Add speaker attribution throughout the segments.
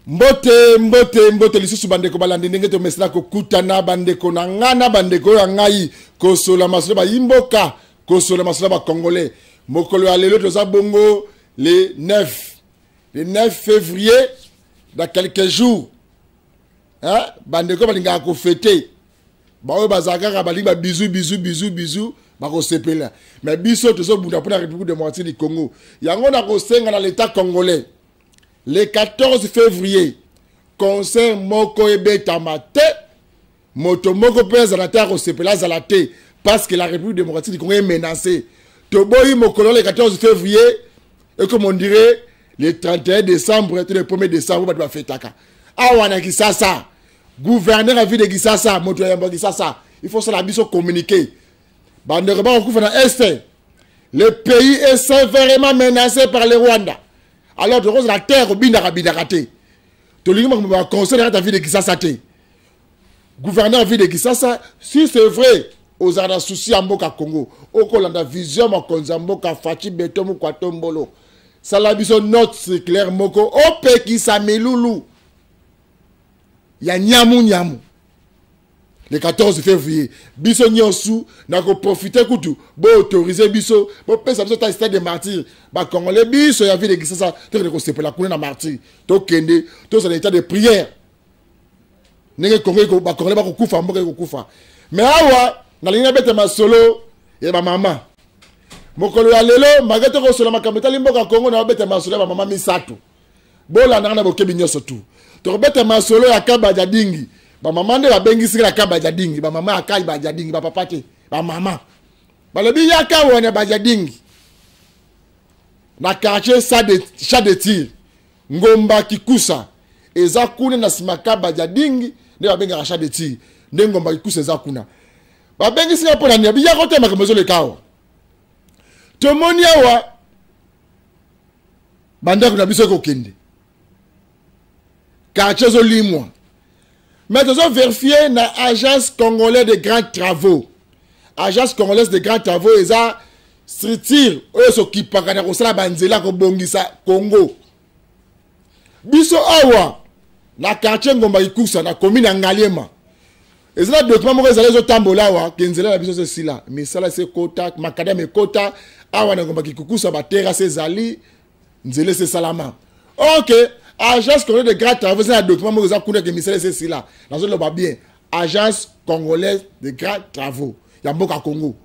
Speaker 1: Mbote lisusu bandeko balandi ndenge to mesna ko kutana bandeko na ngana bandeko ya ngai ko sola masolo ba imboka ko sola masolo ba congolais mokolo ya lelo toza bongo le 9 février dans quelques jours hein bandeko balinga ko fêter ba o bazaka balinga bisou ba ko sepela mais biso tozo bunda pour la République démocratique du Congo yango na ko senga na l'état congolais. Le 14 février, concert Moko Ebe Tamate, Moto Moko Pez à la terre au Sepela Zalate, parce que la République démocratique du Congo est menacée. Toboyi Mokolo le 14 février, et comme on dirait, le 31 décembre, le 1er décembre, on va faire taka. Awana Kisasa, gouverneur à vie de Kisasa, Moto Yamba Kisasa, il faut ça la mission communiquer. Bandereba on couvre dans Est. Le pays est sévèrement menacé par le Rwanda. Alors, tu la terre au Bindarate. Tu as conseillé ta vie de Kisasa. Gouverneur vie de Kisasa, si c'est vrai, aux arts soucis à Mboka Congo, au Kolanda vision, mon Konzamboka, Fati, Betom, Kwatombolo. Ça la vision note, c'est clair, Moko, au Pekisa Meloulou. Ya Nyamu. Le 14 février, biso nyonsu na ko profiter kutu bo autoriser biso bo pesa biso ta stade de martyr ba congolais biso ya vie de Kisasa to ko sepela kuna na martyr to kende to ça l'état de prière nenge Congo ko ba congolais ba ko kufa mboka ko kufa mais awa na linga bete masolo ya ba mama mokolo ya lelo magato ko solo makameta limboka Congo na bete masolo ya ba mama misato bola na bo kebi nyoso tu to bete masolo ya Kabaja Dingi. Ba maman de la bengisi la Kabaja Dingi, ba maman akali Baja Dingi, ba papa te, ba maman. Ba le bi yaka wona Baja Dingi. Na quartier chat de tir. Ngomba Kikusa. Eza kuna na simaka Baja Dingi, ne ba benga chat de tir. Ne ngomba Kikusa eza kuna. Ba bengisi la pona ni bi yaka te makemezo le kawo. Tomonia wa banda kuna biso ko kende. Quartier zo limwa. Mais nous avons vérifié dans l'agence congolaise de grands travaux. Agence congolaise de grands travaux, ils ont structure, eux s'occupent de la banzela Bongisa Congo. Biso awa, na quartier Ngomba Ikusa, na commune Ngaliema. Ils ont des documents qui sont tambola wa, kenzela la biso c'est si là. Mais ça là c'est quota, makadam et quota, awa na Ngomba Ikusa, ba terrasse zali, nzele c'est salama. Ok. Agence congolaise de grands travaux, c'est un document que vous avez que c'est là. Dans le bas bien. Agence congolaise de grands travaux. Il y a beaucoup à Congo.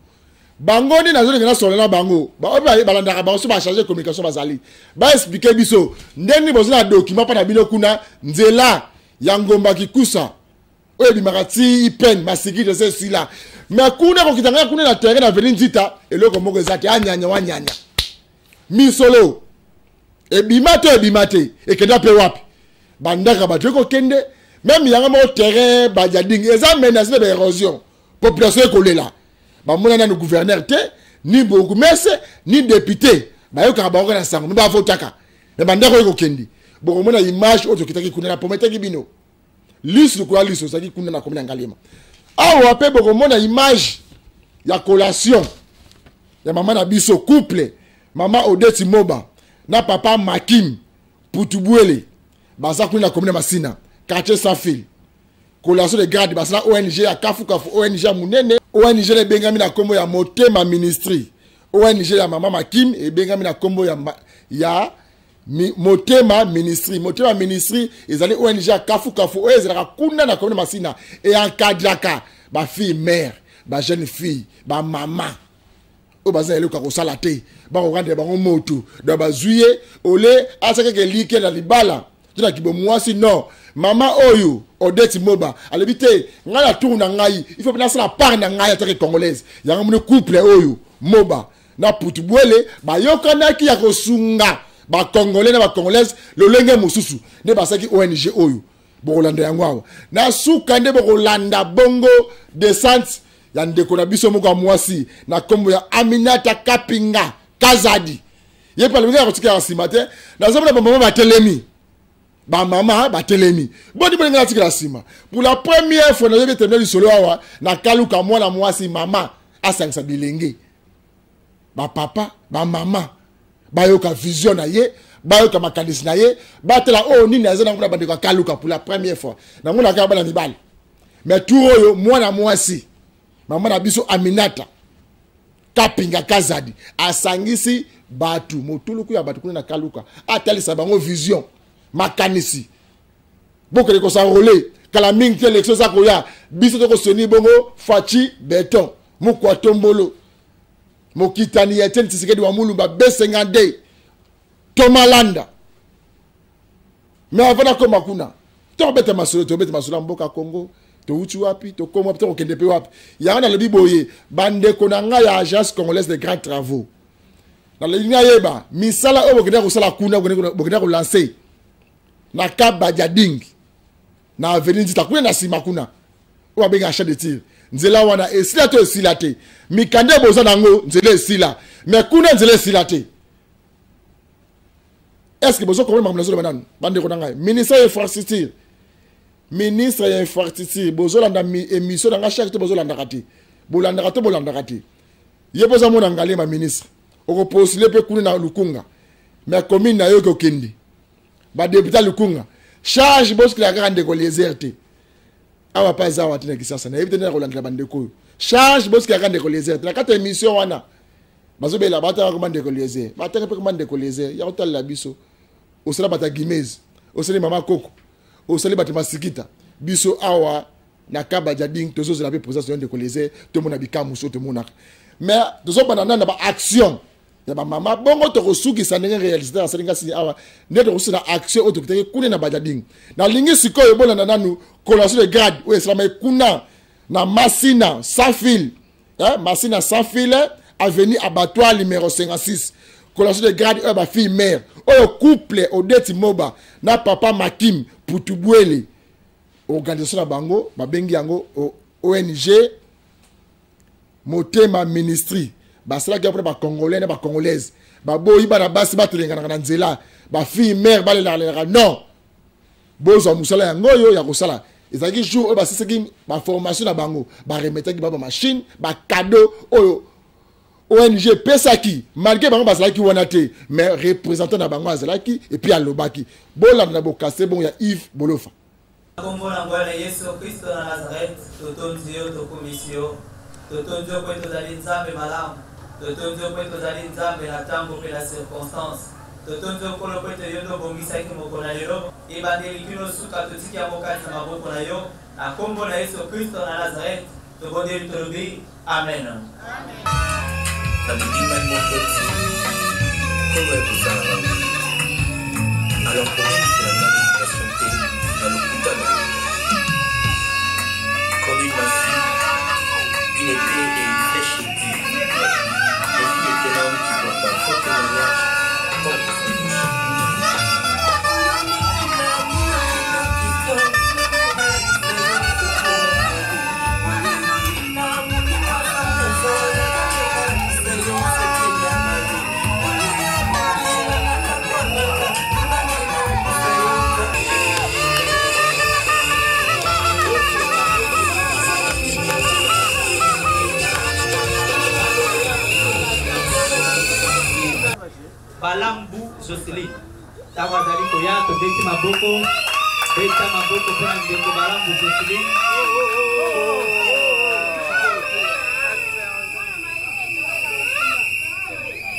Speaker 1: Bango ni dans le sur le bango. Ba balandara ba ba charger communication bazali. Ba expliquer biso. Ndeni bozo na document pa na bino kuna nzela ya Ngomba Kikusa. Oye bimarati ipen masiki de c'est là. Mais kuna ko kitanga kuna na terrain na venir nzita eloko moko ezate anyanya wanyanya. Mi solo. Ebimate et kenda pe wapi bandaka ba ko kende même yanga mo terrain Baja Dingi eza menacé de érosion population kolela ba mona na gouverneur te ni bourgmestre ni député ba yo ka ba ko na sango ba votaka mais bandaka ko kendi bo mona image auto kitaki kuna na pomete kibino lisu ko lisu saki kuna na komina Ngalema awa pe bo mona image ya collation ya maman na biso couple maman Odette Moba na papa Makim Putubuele baza kuna commune Masina quartier sans fil collation de garde basa ONG ya kafu ONG munene ONG le bengami na kombo ya Motema Ministry ONG ya mama Makim e bengami na kombo ya Motema Ministry ezali ONG ya kafu ezala kuna na commune Masina et encadraka ba fille mère ba jeune fille ba maman o baza eloko ko sala te ba ko rendre ba moto do ba zuye ole asaka ke like na libala tuna kibo mwasi non mama oyo Odette Moba alebite ngala tour na ngai il faut penser la part na ngai atake congolaise ya ngam couple oyo Moba na Putubuele ba yokana ki ya ko sunga ba congolais na ba congolaise lo lenge mususu ne ba saki ONG oyo bo Rolanda yango na suka nde bo Rolanda bongo descente ya ndeko na biso moko mwasi na kombo ya Aminata Kapinga Kazadi ye pa le nga ko tika sima te na zomona ba mama batelemi ba mama batelemi boni boni nga tika sima pour la première fois na ye terminé du solo awa na kaluka mwana mwasi mama asangisa bilenge ba papa ba mama ba yoka vision na ye bayoka makanisi na ye batela o nini aza na ngona bandeko kaluka pour la première fois na ngona ka bana mibali mais tout oyo mwana mwasi mama na biso Aminata kapinga kazadi asangisi batu motuluku ya batu kuna na kaluka atalisa bango vision makanisi bokele ko sa rôler kala mingi te l'élection za koya biso to ko soni bongo fachi beton mukwa tombolo mokitani ya tene tisikedi wa mulumba B50 Tomalanda mais avant ko makuna to bete masolo mboka Congo to uchi wapi to komo to kende pe wapi ya na lobi boye bande konanga ya agence congolaise de grands travaux na ligne yeba misala o bokenda ko sala kuna bokenda ko lancer na Kabajading na avenue Nzita kuna na sima kuna o abenga achat de tir nzela wana esila to esila te mikande boza nango nzela esila mais kuna nzela esila te. Est-ce que bozo komona mamlazo banane bande konanga ministre ya infrastructure ministre ya infrastructure bozo landa émission na chaque to bozo landa kati bolanda kati ye boza mona ngale ma ministre oko postuler pe kuna na Lukunga mais commune na yo ko kendi ba député Lukunga charge bosko la grande ko les RT awa pa za watina kisasa na ebite na kolanda bande ko charge bosko la grande ko les RT na kata émission wana bazo bela bata ko bande ko les RT bata ko bande ko les RT ya hotel la biso osala bata Gimez osali mama Koko osali bata Masikita biso awa na Kabajading tozo la pe possession de ko les RT to mona bikamu so to mona mais tozo banana na ba action ya ba mama bongo to kosuki sa ndenge réaliser na salinga si awa ne to kusina action auto kiteke kuna na Bajading na lingi sikoyo bola na nanu collation de grade o esama kuna na Masina Safil Masina Safil avenue abattoir numéro 56 collation de grade ba fille mère o couple Odette Moba na papa Makim Putubwele organisation na bango babengi yango ONG Motema Ministry basala ki après ba congolais na ba congolaise ba boyi bana basi batelengana na nzela ba fille mère balela non bozo musala yango yo ya kosala ezaki jour ba siseki ba formation na bango ba remetaki ba machine ba cadeau oyo ONG pesaki malgré bango basala ki wana te mais représentant na bango azalaki et puis alobaki bola na bokase bon ya Yves Bolofa
Speaker 2: Kombo na ngwana Yesu Kristo na Nazareth totonzio to komisio totonzio kwetu zali nzambe malamu totonzio kwetu zali nzambe na tango pe na circonstance totonzio kolo kwetu yondo bongisa ki mokona lelo ibandeli kino suka totiki ya mokati na maboko na yo na kombo na Yesu Kristo na Nazareth tobondeli tolobi amen.
Speaker 3: Alors pour elle, c'est la même éducation terrible dans le Koutana. Comme une massue, une épée et une flèche dure. Les filles étaient l'homme qui porte un faux témoignage contre son bouche.
Speaker 2: Balambu Jocelyn tawazali koya to beti maboko beta maboko kwa ndeko Balambu Jocelyn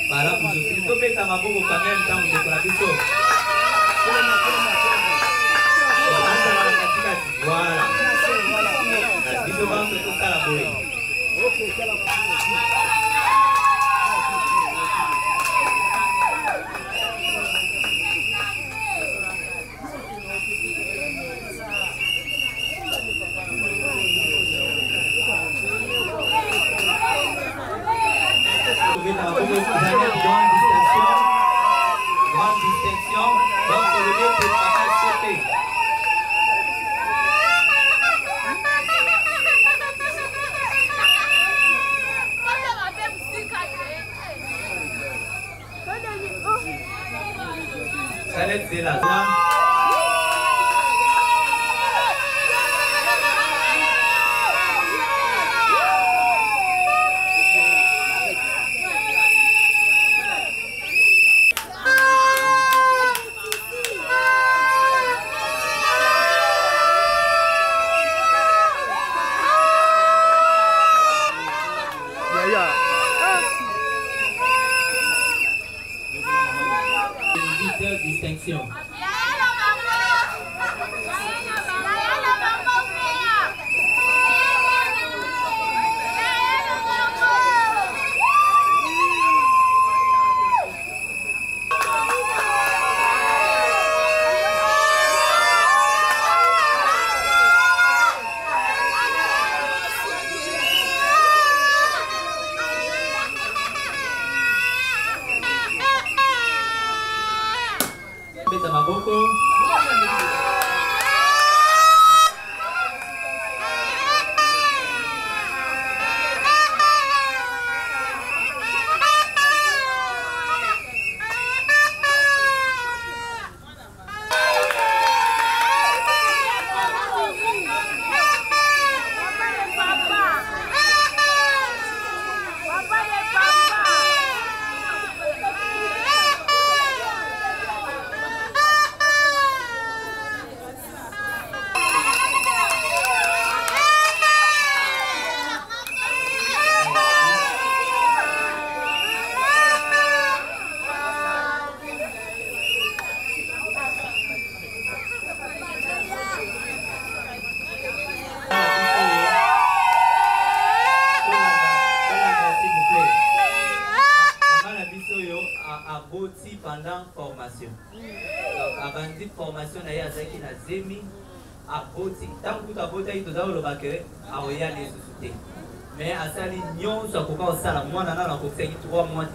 Speaker 2: Balambu Jocelyn to beta maboko kwa même temps ndeko la biso voilà biso banso to kala boy okay kala grande distinction, donc le lieu pour pas sauter. bénédiction. Pendant formation. Donc, avant de formation, il y a des zemi à boti. Tant que tu as boti, tu as le bac à oya les sociétés. Mais à ça, l'union, ça peut pas ça la mois, on a fait 3 mois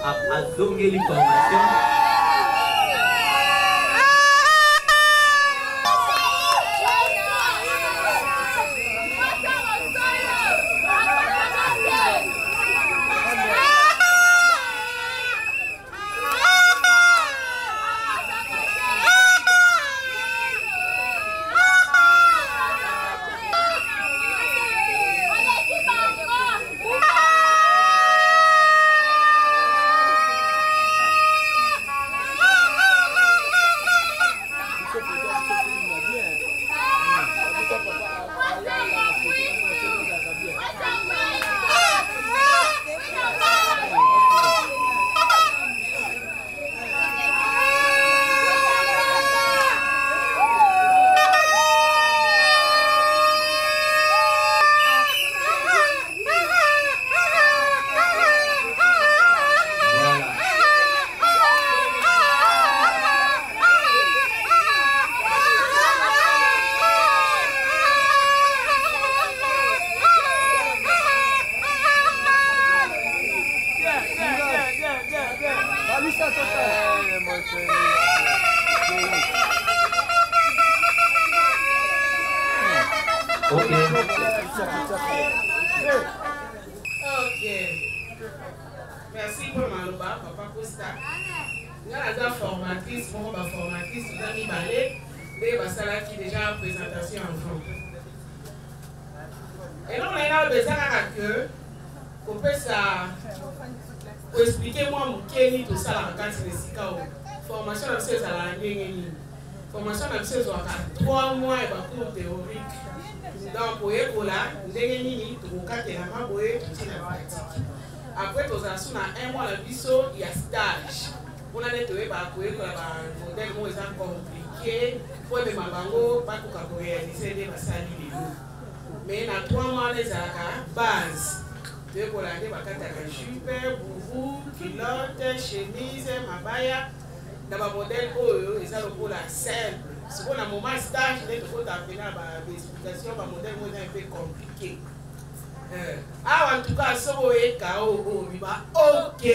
Speaker 2: à zonger les formations.
Speaker 4: Merci pour Maloba, Papa Costa. Nous avons formatrice, pour ma formatrice, nous avons balé, mais Basala qui déjà présentation en front. Et là, on a besoin que, pour ça, pour expliquer moi mon Kenny, tout ça, la carte de Sikao. Formation de ces à la ligne. Formation de ces à 3 mois et cours théorique. Donc, pour eux, là, nous avons 4 éléments pour eux, tout la pratique. Après, nous avons 1 mois de biseau, il y a stage. On a nettoyé par le modèle compliqué. Pour les mamans, pas pour réaliser des massages. Mais dans 3 mois, les base. De Bolande, Bakataka, jupe, boubou, culotte, chemise, mabaya. Dans le modèle, ils ont la simple. Si on a un moment stage, il faut appeler l'explication, le modèle est un peu compliqué. Ah, en tout cas, ça va être KO, ok.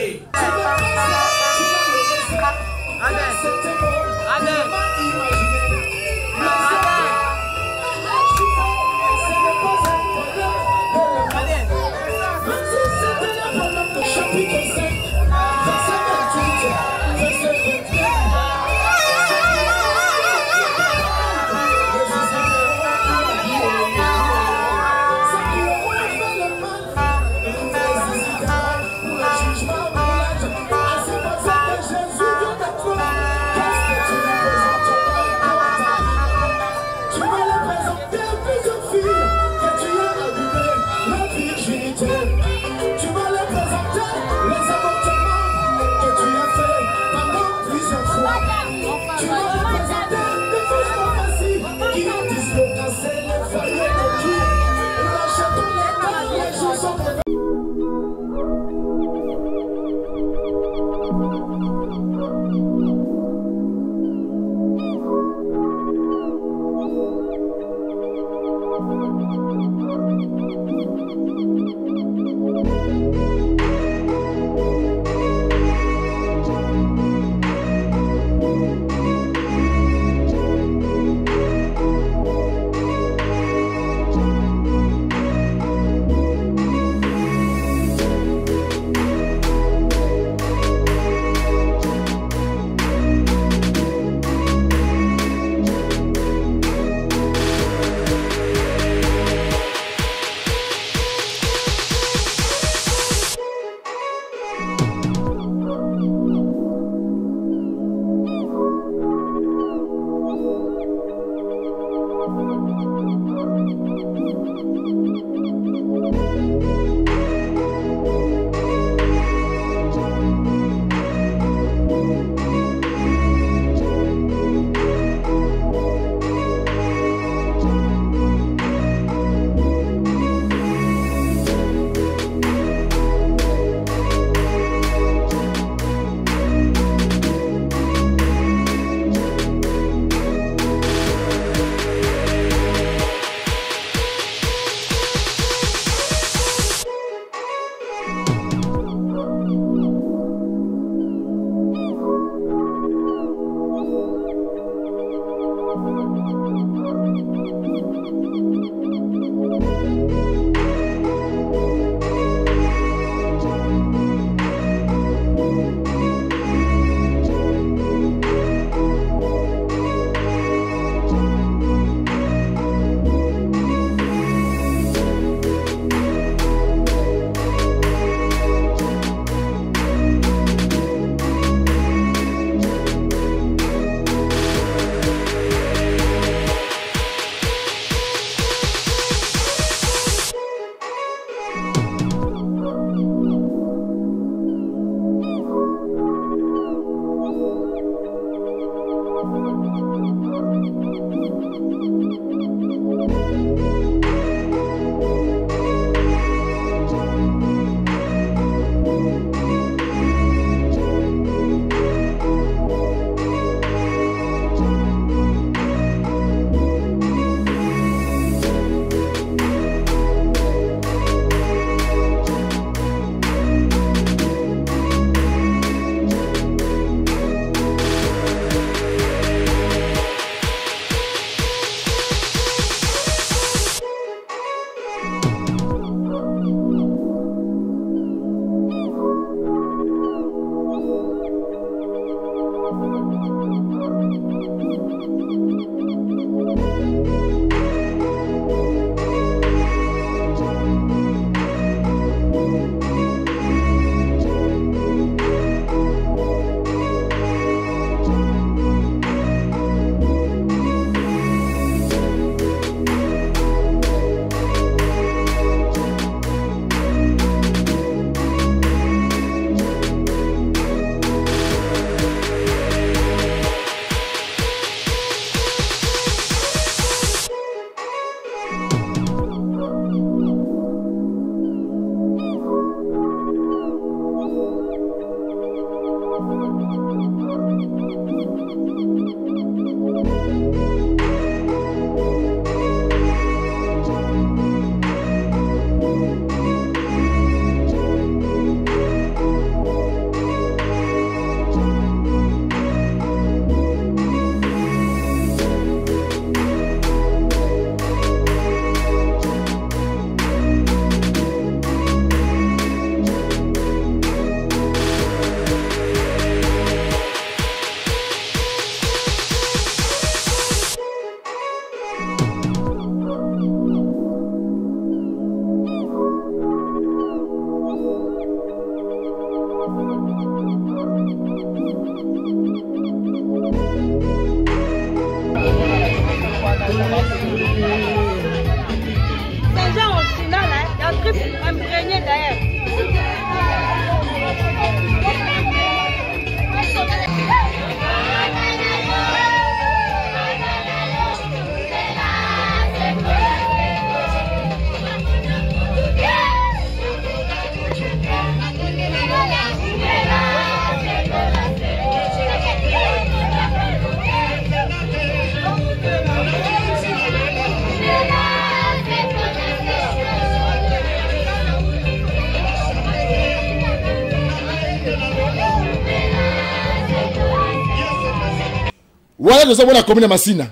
Speaker 1: Voilà, nous avons la commune de Massina.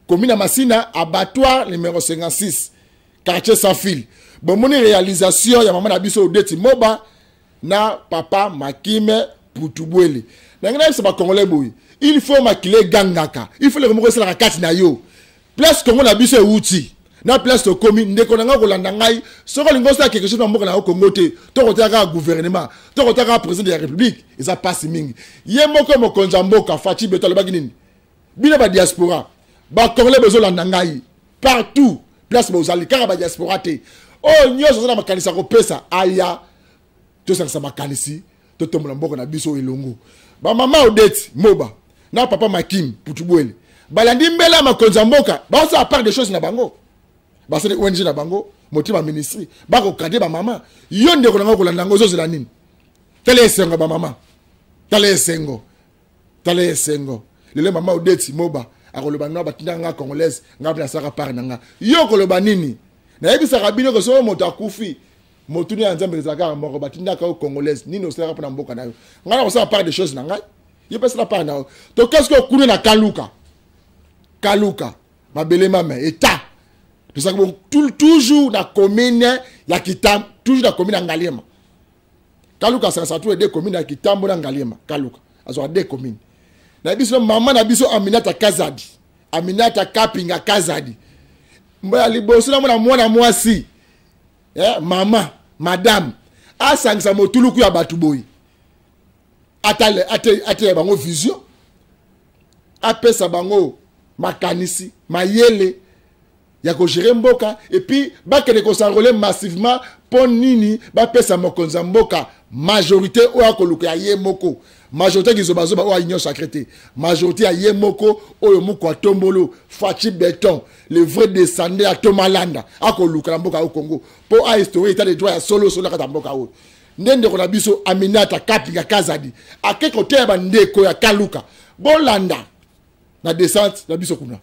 Speaker 1: Commune de Massina, abattoir numéro 56, quartier sans fil. Bon, mon réalisation, il y a maman Abisso Odeti Moba, na papa Makime Putubwele. Il faut maquiller Gangaka. Il faut le remonter la carte na yo. Place Congo Abisso Outi. Na place de commune, ne connaît pas Rolandangaï. Ce que l'on a quelque chose dans le Congo, tout le gouvernement, tout le président de la République, ils ont passé ming. Yemoko Mokonjamboka, Fati Beto le Baginin. Bina ba diaspora, ba Congolais bezo Landangaï. Partout, place Bozali, car ba diaspora te. Oh, nyo so na makanisa ko pesa aya. To sa makanisi, to tombola mboko na biso elongo. Ba mama Odeti Moba, na papa Makim Putubwele. Balandi mbela Makonjamboka, ba ça part des choses na bango. Ba c'est ONG na bango, motima ministry, ba ko kade ba mama. Yonde ko nango ko landango zo zela nini. Tele sengo ba mama. Tele sengo. Tele sengo. Le mama Odeti Moba, akoloba na batinda nga congolaise, nga pla saka par nanga. Yo koloba nini? Na yebi saka bino ko so moto akufi. Motuni anzambe zaka moko batinda ka congolaise, nini osala pa na mboka na yo. Nga na ça part des choses na nga. Yo pesa la pa na. To qu'est-ce que okune na Kaluka? Kaluka. mabele mama état tout ça bon toujours na commune ya Kitambo toujours na commune Ngaliema Kaluka ça tout deux communes ya Kitambo na Ngaliema Kaluka azo deux communes na biso mama na biso Aminata Kazadi Aminata Kapinga Kazadi mba liboso na mwana mwasi mama madame asangisa motuluku ya batuboyi atele bango vision apesa bango makanisi mayele ya ko gérer mboka et puis bakene ko s'enrôler massivement pour nini bapesa mokonza mboka majorité o akoluka ya ye moko majorité qui zobazoba o union sacrée majorité ya ye moko oyo moko atombolo Fachi Beton le vrai descendant à Tomalanda akoluka mboka au Congo pour a historie état de droit ya solo kata mboka o ndende ko na biso Aminata Kapinga Kazadi ake côté ya bandeko ya Kaluka bolanda na descente na biso kuna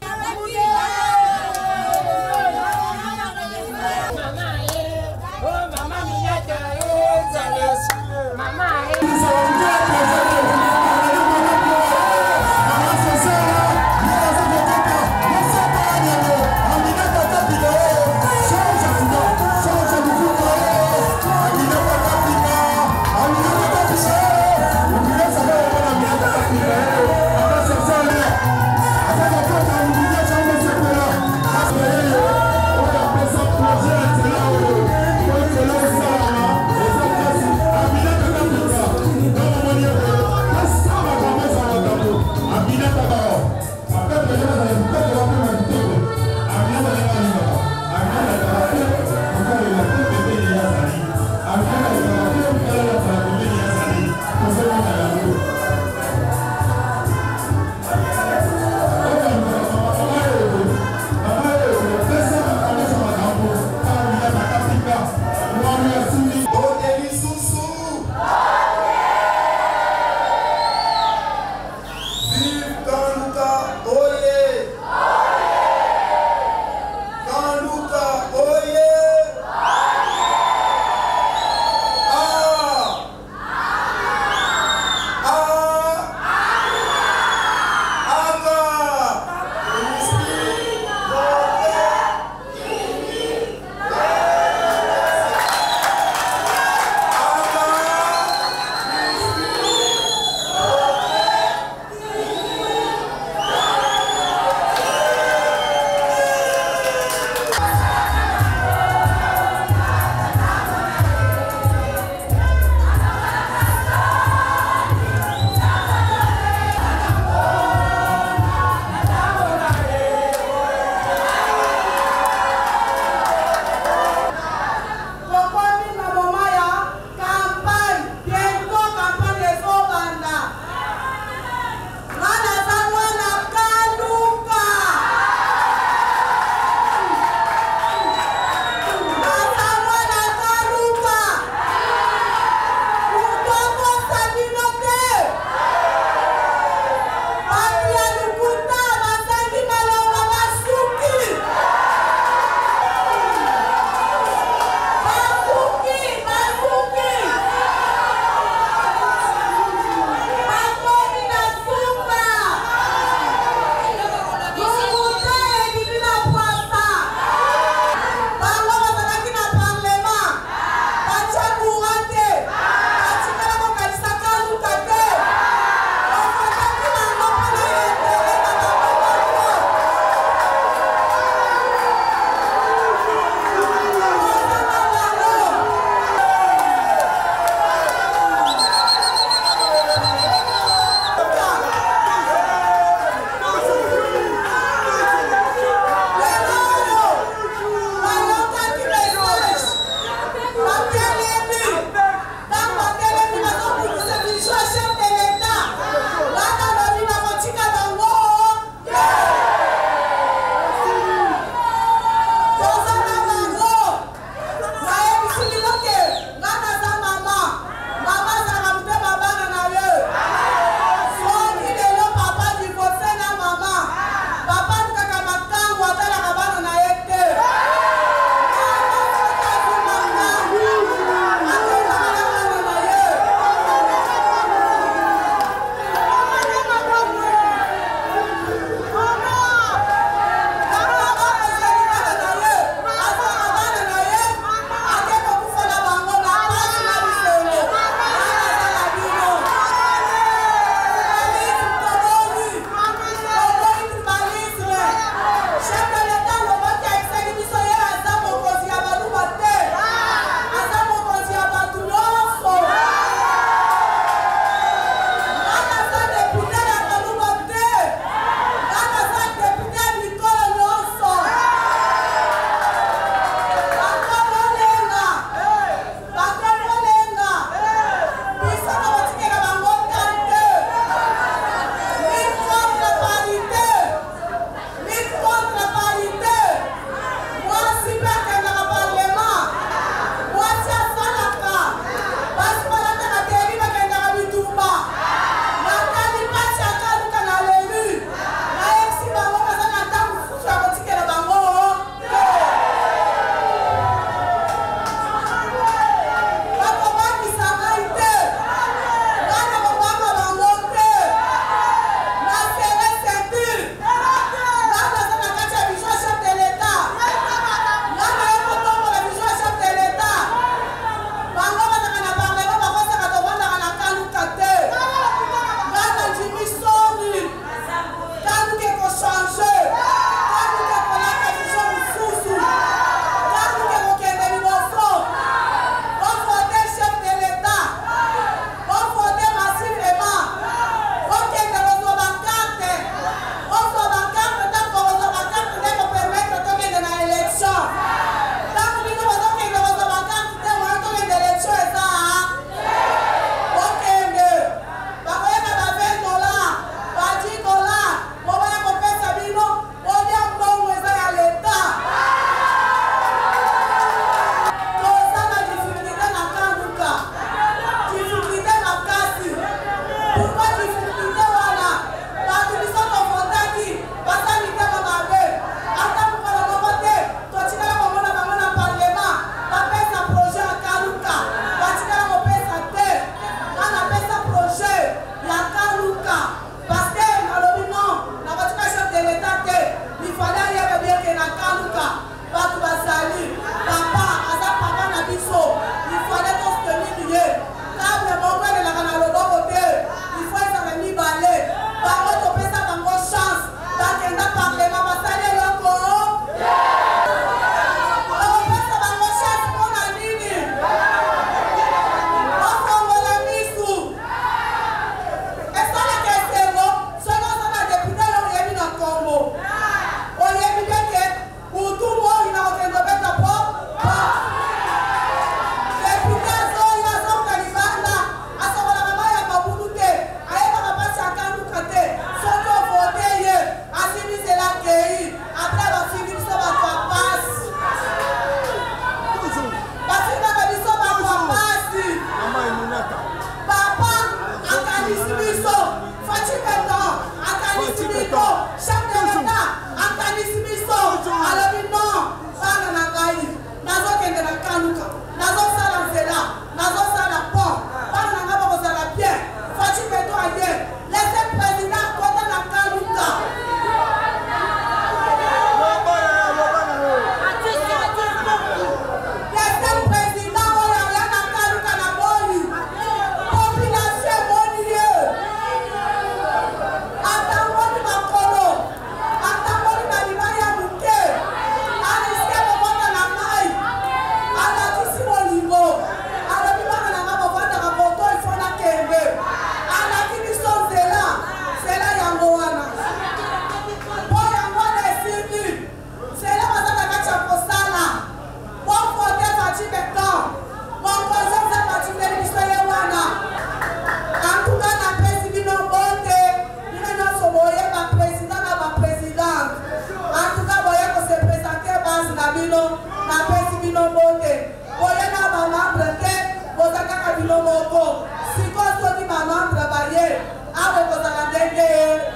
Speaker 5: bino na pesi bino bote boyena bamambre te bozakaka bino moko siko soki bamambre baye awe kozala ndenge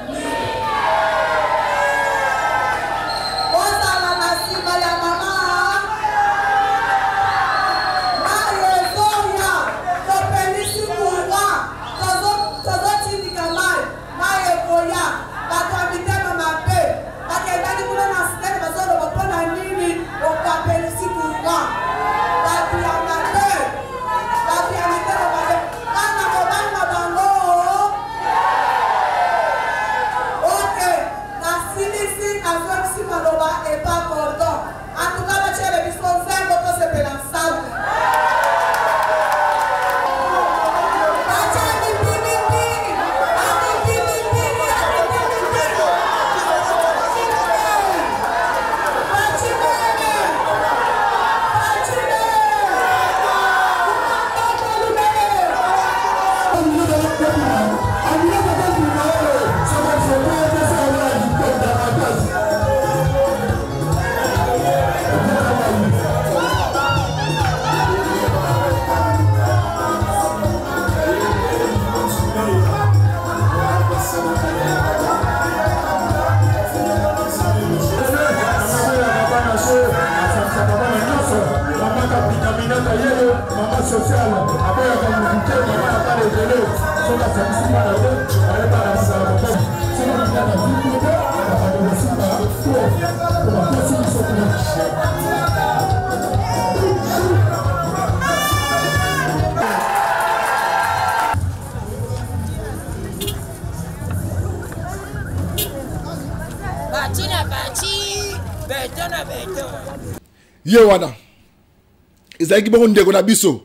Speaker 5: nini ozala na nsima ya mama mayezoya topelisi kurwa tozotindika mai mayekoya bato ya mitema mabe bakendaki kuna na sitele bazoloba mpona nini okapelisi kurwa bato ya mabe bato ya mitema mabe bana kobanga bango oke nasilisi nazwakisi maloba epa cordon antuka bacele biso nzembo tosepela nsalu
Speaker 1: Yewana ezalaki bongo ndeko na biso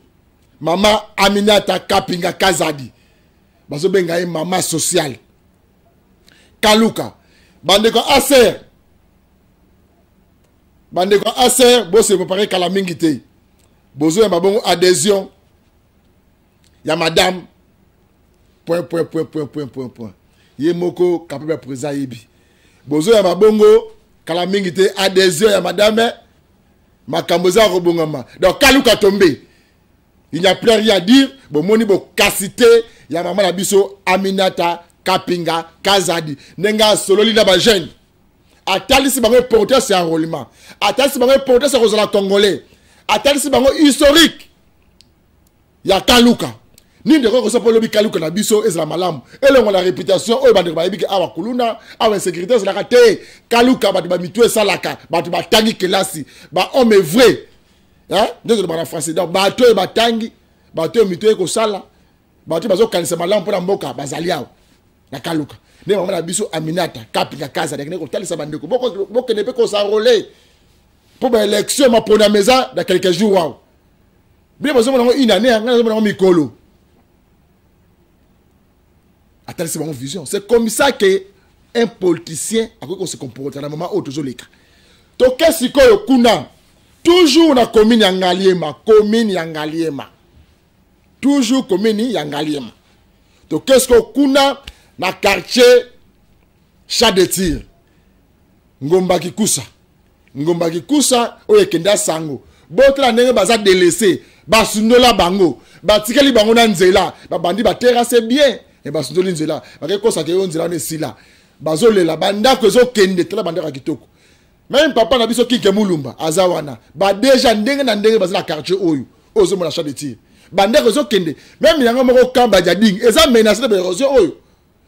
Speaker 1: mama Aminata Kapinga Kazadi bazo benga ye mama social Kaluka bandeko aser bose préparer kala mingi te bozo ya bongo adhésion ya madame point ye moko kapable président yebi bozo ya bongo kala mingi te adhésion ya madame Makamboza Robongama. Donc, Kaluka tombé. Il n'y a plus rien à dire. Bon, moni bo kasite. Ya maman la biso Aminata Kapinga Kazadi. Nenga solo li na ba jeune. Atali si bango porteur c'est enrôlement. Atali si bango porteur c'est Rosala Congolais. Atali si bango historique. Ya Kaluka. Ni de ko so polobi Kaluka na biso ezala malamu. Ele on la réputation o bande ba yebiki awa kuluna awa insécurité c'est la kate Kaluka ba ba mitwe salaka ba ba tangi kelasi ba homme vrai. Hein? Deux ba na français donc ba to ba tangi ba to mitwe ko sala ba to bazo kanisa malamu pona mboka bazaliao na Kaluka. Ne mama na biso Aminata Kapinga Kaza de ko talisa bandeko boko ne pe ko s'enrôler pour ba élection ma pona meza dans quelques jours waaw. Bien bazo mo une année ngana mo mikolo. Attends, c'est mon vision. C'est comme ça qu'un politicien a qu'on se comporte dans un moment où toujours les cas. Donc, qu'est-ce que kuna toujours na commune Yangaliema, toujours commune Yangaliema. Donc, qu'est-ce que kuna na quartier Chat de Tir, Ngomba Kikusa, oye kenda sango. Botra nenge baza délaissé, basunola bango, batikeli bango na nzela, babandi ba terrasse bien. Et bah c'est là parce que ça que on dirait ici là bazole la banda que zo kende tala banda ka kitoko même papa na biso kike mulumba azawana ba déjà ndenge na ndenge bazala quartier oyo ozo mona Chat de Tir banda que zo kende même yanga moko kamba jading eza menacé de érosion oyo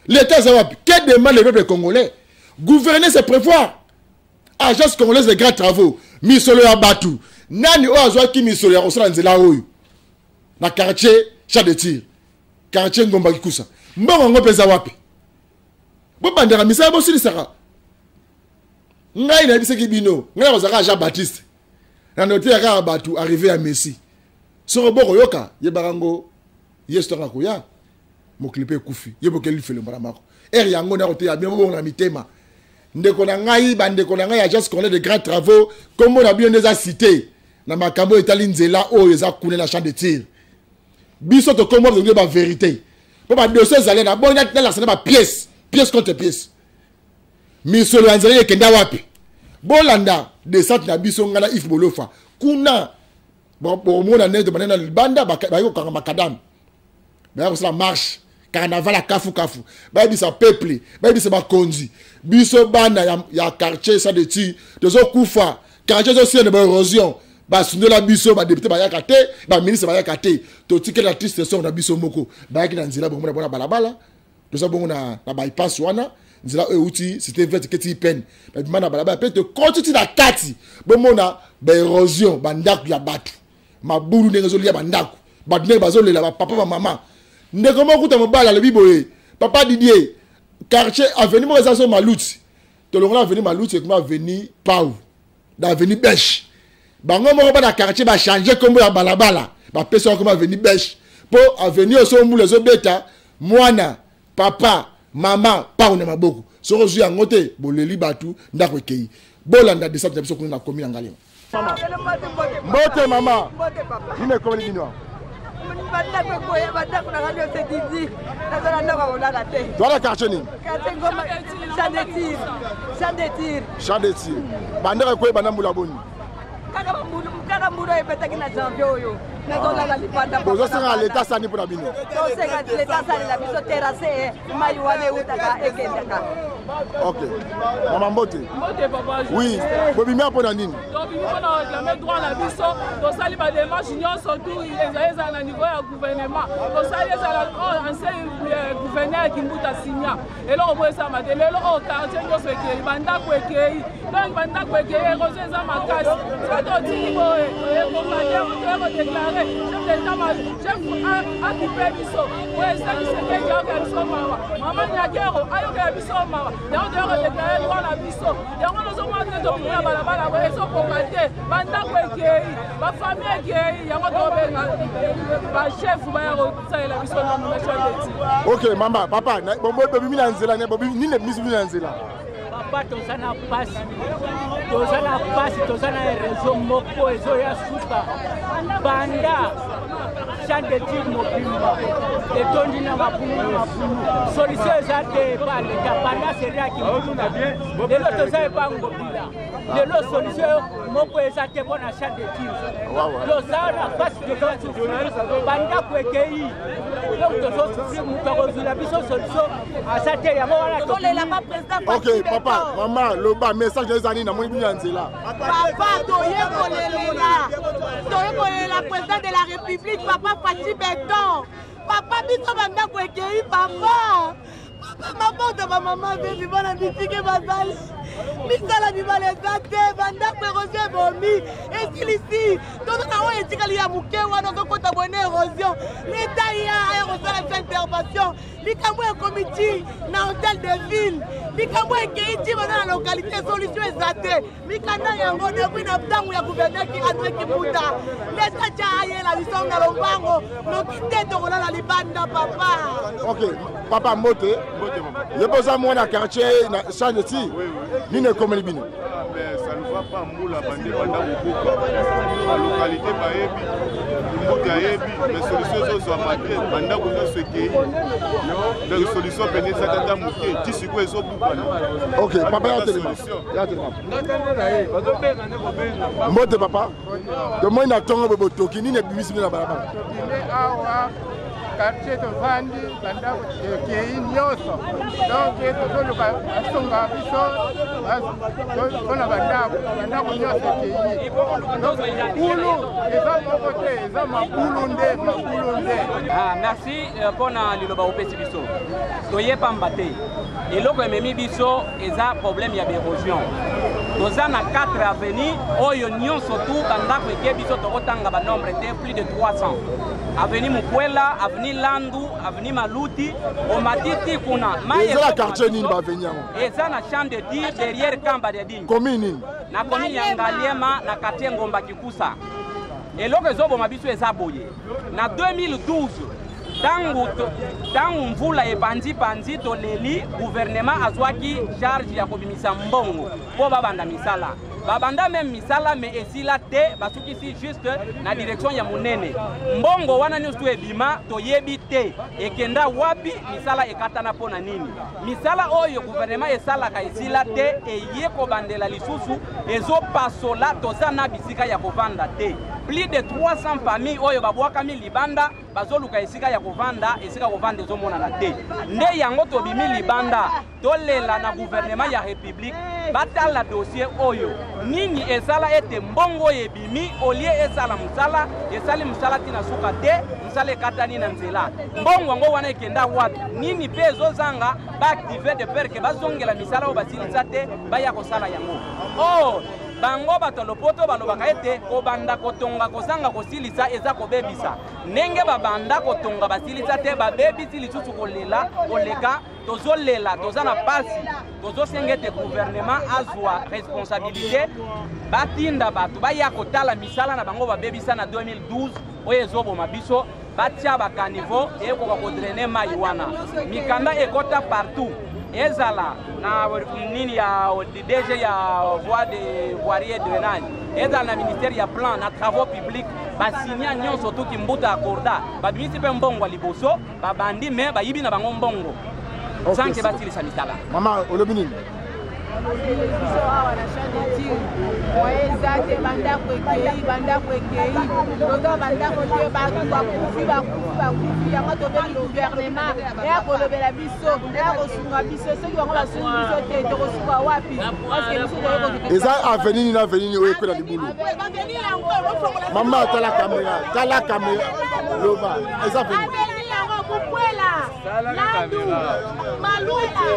Speaker 1: l'état ça va que demande le peuple congolais gouverner c'est prévoir agence congolaise de grands travaux misolo ya batu nani o azwa ki misolo ya osala nzela oyo na quartier Chat de Tir quartier Ngomba Kikusa mbongo ngo pesa wapi bo bandera misala bo silisaka ngai na biseki bino ngai kozaka Jean Baptiste na noté ya batu arrivé à Messi soko boko yoka yebarango yestonga koya mo clipé kufi yeboke li fele mbara mako yango na kote ya bien bo na mitema ndeko na ngai bandeko na ngai agence congolaise de grands travaux comme on a bien déjà cité na makambo etali nzela oyo eza kune na Chat de Tir biso to comme on ba vérité pour ba dossier zalé na bon na la c'est ba pièce contre pièce misolo anzali kenda wapi bolanda descente na biso ngana if bolofa kuna bon mona neto banana banda ba ko kanga makadam ba ko la marche carnaval à kafu ba bisa peuple ba bisa ba konzi biso bana ya quartier ça de ti tozo kufa quartier zo sien de érosion ba sundola biso ba député ba yakate ba ministre ba yakate to ticket la triste son na biso moko ba yaki na nzila bongo na bona balabala tozo bongo na bypass wana nzila euti c'était vert que ti peine ba bimana balabala pe to continue na kati bomona ba érosion ba ndaku ya batu mabulu ndenge zo lia ba ndaku ba ndenge bazolela ba papa ba mama ndeko moko ta mobala le biboye papa Didier quartier avenue mo ça so maluti to longola avenue maluti comme avenue Pau da avenue Bêche bango moko ba na quartier ba changer comme ya balabala ba pesa comme avenue Bêche po avenue so mule zo beta mwana papa mama pa na maboko so rozu ya ngote boleli batu ndako ekei bolanda de ça biso kuna na komi na ngalema mbote mama ine komeli bino toi la quartier ni champ de tir bandera ko bana mula boni kaka muro ebetaki na janvier oyo nazola la lipanda bozo senga l'état sani pour bino to senga l'état sani la biso terrasse mai wane utaka ekendaka. OK mama mbote papa oui bobi mia pona nini to bimi pona réclamer droit la biso to sali ba démarche union surtout ezaleza na niveau ya gouvernement to sali ezala ancien gouverneur Kimbuta Signa eloko boyesa madelelo o quartier nyonso ekei banda ko ekei donc banda ko ekei roze za makasi to tiki boye commander ko déclarer chef a coupé biso ouais ça c'est que ya biso mama nyakero ayo ka biso mama donc déclarer droit la biso yango no zo mwana to kuna balabala boye so commander banda ko ekei ba famille ekei yango to benga ba chef ba yaro ça la biso na nomination. OK mama papa bombo bebi mina nzela ne bobi ni ne biso mina nzela papa tozana pasi tozana rezo moko ezo ya suka banda chande tir mobimba etondi na mapunu solution eza te pale banda seria ki lelo toza epango bila lelo solution moko eza te bona chande tir tozana pasi banda kwekei donc tozo souffrir mukakozula biso solution asate ya mwana to lela pas président. OK papa maman loba message ezani na moni binya nzela papa toyekolela président de la république papa Fachi Beton papa biso banda kwekei papa maman de maman baby bona bitike bazali misala bibale zate banda érosion bomi esilisi todo na o etikali ya muke wana kokota bone érosion l'état ya érosion et intervention likambo ya comité na hôtel de ville likambo ekeiti bana na localité solution ezate mikanda yango depuis na tangu ya gouverneur ki André Kimbuta l'état ja ayela biso na lombango nokite tokola la libanda papa. OK papa mote je pose à moi na quartier na Chaneti ni ne comme bino mais ça ne va pas moula bande banda buka la localité baebi mbuka yebi mais solution zo amate banda ko so ke donc solution pene ça tata muke tisi ko zo buka. OK papa ya tele mbote papa de moi na tongo botoki ni ne bimisi na barabara quartier de Vandi, banda qui est ignoso. Donc, tout le basonga biso, on a banda ignoso qui est. Donc, Boulou, ils ont voté, ils ont Boulunde.
Speaker 6: Ah, merci pour le loba opesi biso. Soyez pas mbaté. Et l'autre memi biso, ils ont problème il y a d'érosion. Nous avons 4 avenues, oyo nyon surtout banda ko biso to otanga ba nombre de plus de 300. Avenue Mukwela, avenue Landu, avenue Maluti, on m'a dit kuna. Mais la quartier ni ba venir. Et ça na champ de tir derrière Kamba de Ding. Commune. Na commune ya Ngaliema na quartier Ngomba Kikusa. Et l'autre zobo mabiso eza boye. Na 2012, tangu mvula epandi toleli gouvernement azwaki charge ya kobimisa mbongo po babanda misala babanda même misala mais esila te basukisi juste na direction ya munene mbongo wana nyusu ebima toyebi te ekenda wapi misala ekatana pona nini misala oyo gouvernement esalaka esila te eye kobandela lisusu ezopasola toza na bisika ya kovanda te plus de 300 familles oyo babwakami libanda bazoluka esika ya kovanda esika kovanda ezomonana te nde yango tobimi libanda tolela na gouvernement ya république batala dossier oyo nini esala ete mbongo ebimi olie esala musala esali musala tina suka te musala ekatani na nzela mbongo yango wana ekenda wapi nini pe ezozanga baactive de peur ke bazongela misala oyo basilisa te baya kosala yango bango bato lopoto balobaka ete kobanda kotonga kozanga kosilisa eza kobebisa ndenge babanda kotonga basilisa te babebisi lisusu kolela koleka tozolela toza na pasi tozosenga ete gouvernement azwa responsabilité batinda bato baya kotala misala na bango babebisa na 2012 oyo ezoboma biso batia bakanivo ekoka kodrene mai wana mikanda ekota partout ezala na nini ya DG ya voie de voirie et drainage ezala na ministère ya plan na travaux publics basinya nyonso tuki mbuta akorda babimisi pe mbongo wa liboso babandi me bayibi na bango mbongo sanke basilisa misala
Speaker 1: mama olobi nini eza avenir nini avenir oyo ekwela libulu mama tala kamera loba eza avenir
Speaker 7: Landu, Maluti,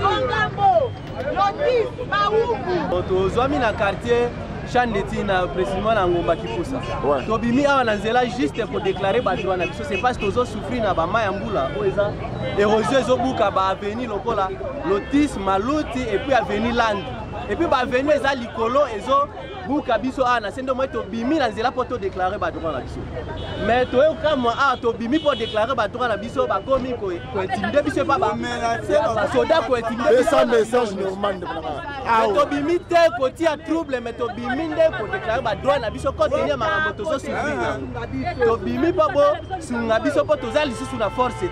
Speaker 7: Ongambo, Lotis, Mawuku.
Speaker 8: Tozwami na quartier Chandeti na précisément na Ngomba Kipusa. Tobimi awa na nzela juste pour déclarer ba droit na biso c'est parce que tozo souffrir na ba maya mbula oza érosion ezobuka ba avenir lokola Lotis, Maluti et puis avenir Land. Et puis ba avenir eza likolo ezo buka biso ana sendo moi tobimi na nzela pour to déclarer ba droit na biso. Mais to kama a tobimi pour déclarer ba droit na biso ba komi ko intimider biso pa ba soda ko intimider
Speaker 1: ça message normal de
Speaker 8: bana tobimi te ko tia trouble mais tobimi nde ko déclarer ba droit na biso ko tenir makambo tozo souffrir tobimi pa bo sunga biso po toza lisusu na force te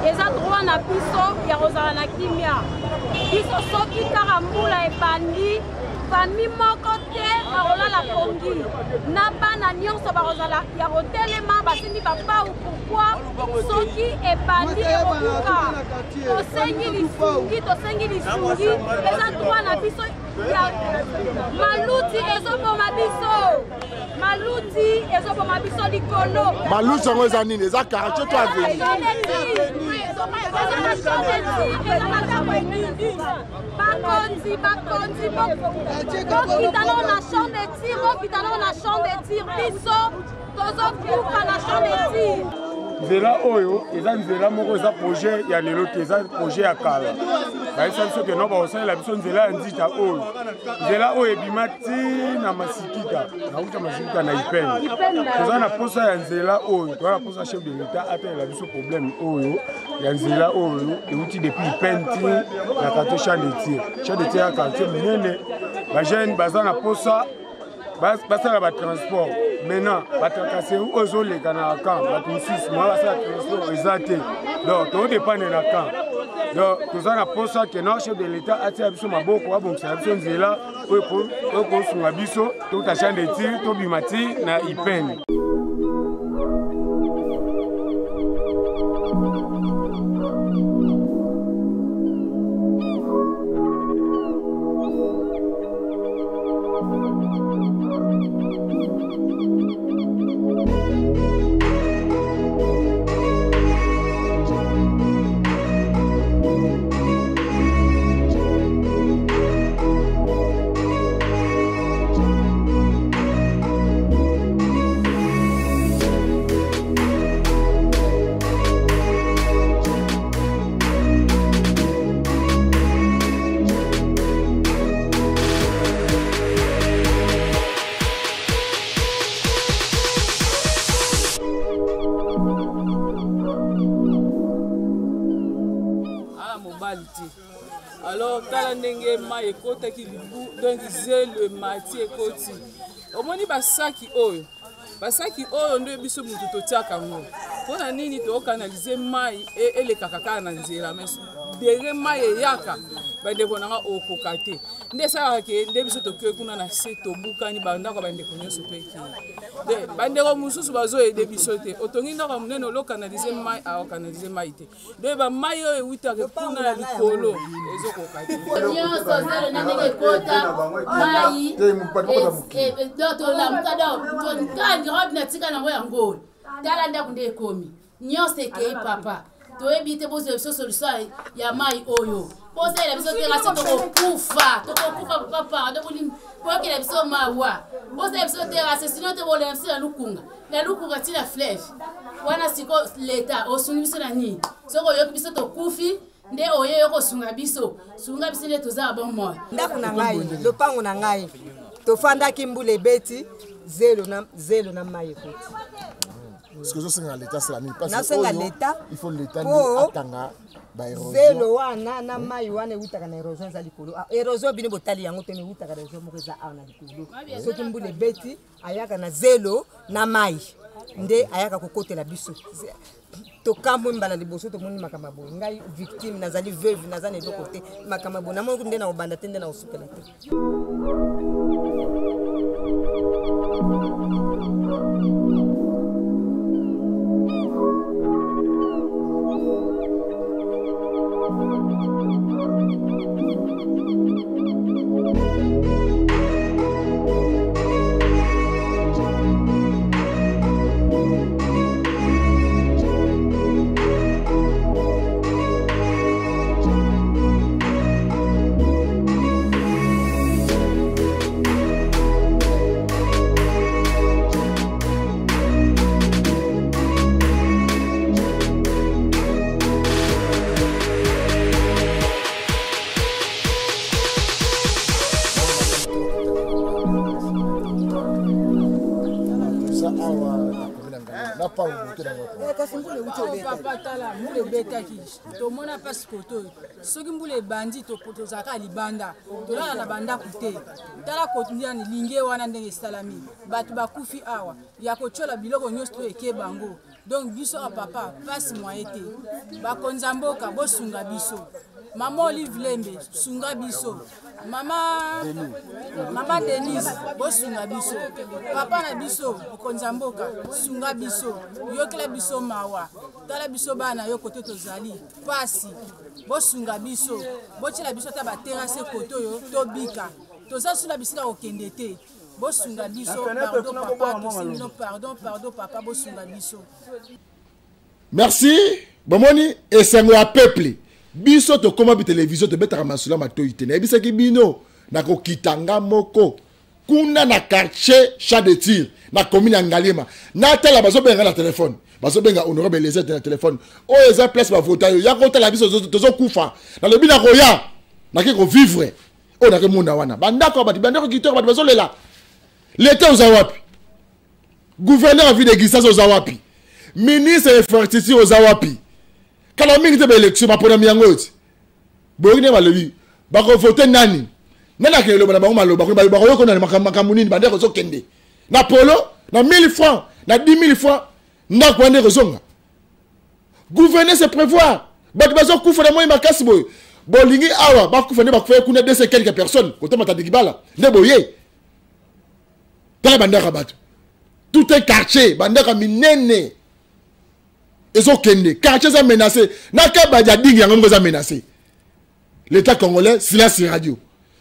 Speaker 7: eza droit na biso ya kozala na kimia biso soki kaka mbula ebandi famille moko te bakolala pongi na bana nyonso bakozala ya kotelema basindi bapau pourkui soki ebandi ekobuka tosengi lisungi eza droit na biso ya maluti ezoboma biso likolo
Speaker 1: maluti yango eza nini eza quartier to avenir
Speaker 7: bakonzi bokitana na champ de tir biso tozokufa na champ de tir
Speaker 9: nzela oyo eza nzela moko eza projet ya lelo te eza projet ya kala bayesa biso ke no bakosalela biso nzela ya nzita oyo nzela oyo ebima ti na masikika nauta masikika na ipene toza na posa ya nzela oyo toza na posa chef de l'état atalela biso problème oyo ya nzela oyo euti depuis ipene ti na quartier champ de tir ya quartier monene bajeune baza na posa basala batransport maintenant batrakase oyo ozoleka na camp bato mosusu mwa basala transport eza te donc todépendre na camp donc toza na posa ke na chef de l'état atia biso maboko abongisela biso nzela oyo kosunga biso tota champ de tir tobima ti na ipene.
Speaker 10: Ah, mon balité. Alors, tala ndenge ma ekotaki libu, donc zelo mati ekoti. Omoni basaki oyo. Basaki oyo nde biso mutu totiaka ngo. Pona nini to kanaliser mai elekaka kaka na nzela mais dere mai eyaka bandeko nanga okokate. Nde sala ke nde biso toke kuna na se tobukani bandako bandeko nyonso peki. De bandeko mususu bazo ede biso te. Otongi ndako munene olokanaliser mai a okanaliser mai te. De ba mai oyo ewitaka kuna na likolo ezokokate.
Speaker 11: Nyonso zelo na ndenge kota mai doto la mukado kandi robe na tika na ngoya ngoli tala ndako nde ekomi nyonso ekei papa toyebi te bozo biso solution ya mai oyo posela biso terasi tokokufa papa ndokuli pokela biso mawa posela biso terasi sino te bolela biso na lukunga tina flèche wana siko leta osungi biso na nini soko yoki biso tokufi nde oyo yokosunga biso nde tozala bon moyo
Speaker 12: ndako na ngai lopango na ngai tofandaki mbula ebeti zelo na mai ekoti.
Speaker 1: Ce que je sais à l'état c'est la nuit parce
Speaker 12: que
Speaker 1: il faut l'état atanga ba érosion.
Speaker 12: Zelo wana na mai wana utaka na érosion za likolo. Érosion bino botali yango te utaka na érosion moko za ana likolo. Soki mbula ebeti ayaka na zelo na mai. Nde ayaka kokotela biso. Tokambo mbala liboso tomoni makamabo ngai victime nazali veuve nazana de côté makamabo na mongo nde na obanda te nde na osukela te.
Speaker 10: Papa tala mule betaki tomona pasi koto soki mbule bandi tozaka libanda tolala na banda kute tala kotundiani linge wana ndenge salami batu bakufi awa ya kochola biloko nyonso to eke bango donc biso a papa pasi moye te bakonza mboka bosunga biso Maman Olive Lembe sunga biso mama Denise bosunga biso papa na biso okonza mboka sunga biso yokela biso mawa tala biso bana yo kote tozali pasi bosunga biso bochela biso ta ba terrasse koto yo tobika tozasula bisika okende te bosunga biso pardon papa bosunga biso.
Speaker 1: Merci bomoni esengo ya peuple biso to koma bi télévision to betaka masula matoyi te na bisa ki bino na ko kitanga moko kuna na quartier Champ de Tir na commune Ngalema na tala bazo benga na téléphone bazo benga honorable les na téléphone o eza place ba vota yo ya ko tala biso tozo kufa na le bina roya na ke ko vivre o na ke munda wana bandako ba bandako kiteur ba bazo lela l'état aux awapi gouverneur a vu des guissages aux awapi ministre des infrastructures aux awapi kala mingi te ba élection ba pona miango ti bokine ba lebi ba ko voter nani nana ke lo ba bango maloba ko ba ko na makamunini ba ndeko zo kende na polo na 1000 francs na 10 000 francs na ko ndeko zonga gouverner c'est prévoir ba bazo kufa na moyi makasi boy bolingi awa ba kufa ne ba kufa kuna 200 quelques personnes côté mata digibala ne boye tala bandaka bato tout un quartier bandaka minene ils ont kende quartier ça menacé na ka badia ding yango ngoza menacé l'état congolais silence radio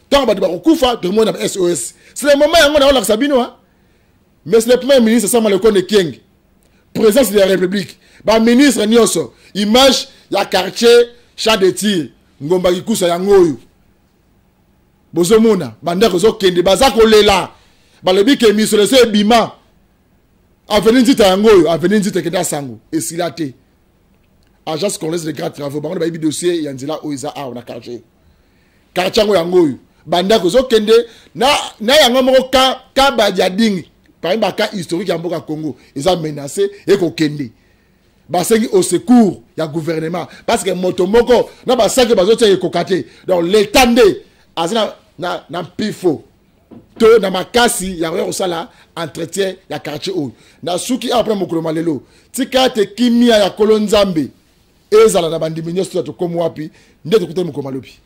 Speaker 1: tant ba kufa tout le monde a SOS c'est le moment yango na la sabino hein mais c'est le premier ministre Sama le Konde King président de la République ba ministre nyonso image ya quartier Champ de Tir ngomba kikusa yango oyo bozomona bandako zo kende bazako lela balobi ke misolo se bima avenir nzita yango oyo avenir nzita keda sango esilate agence congolaise de grands travaux bango ba dossier ya nzela oiza a na quartier yango oyo bandako zo kende na yango moko ka badia ding par exemple ka historique ya mboka Congo eza menacé et ko kende basengi au secours ya gouvernement parce que moto moko na basaki bazotia ekokate donc l'état nde azina na pifo to na makasi ya royo sala entretien ya quartier oyo na suki après mokolo malelo tika te kimia ya kolonzambe ezala na bandimi nyonso to komo wapi nde to kutema mokolo malobi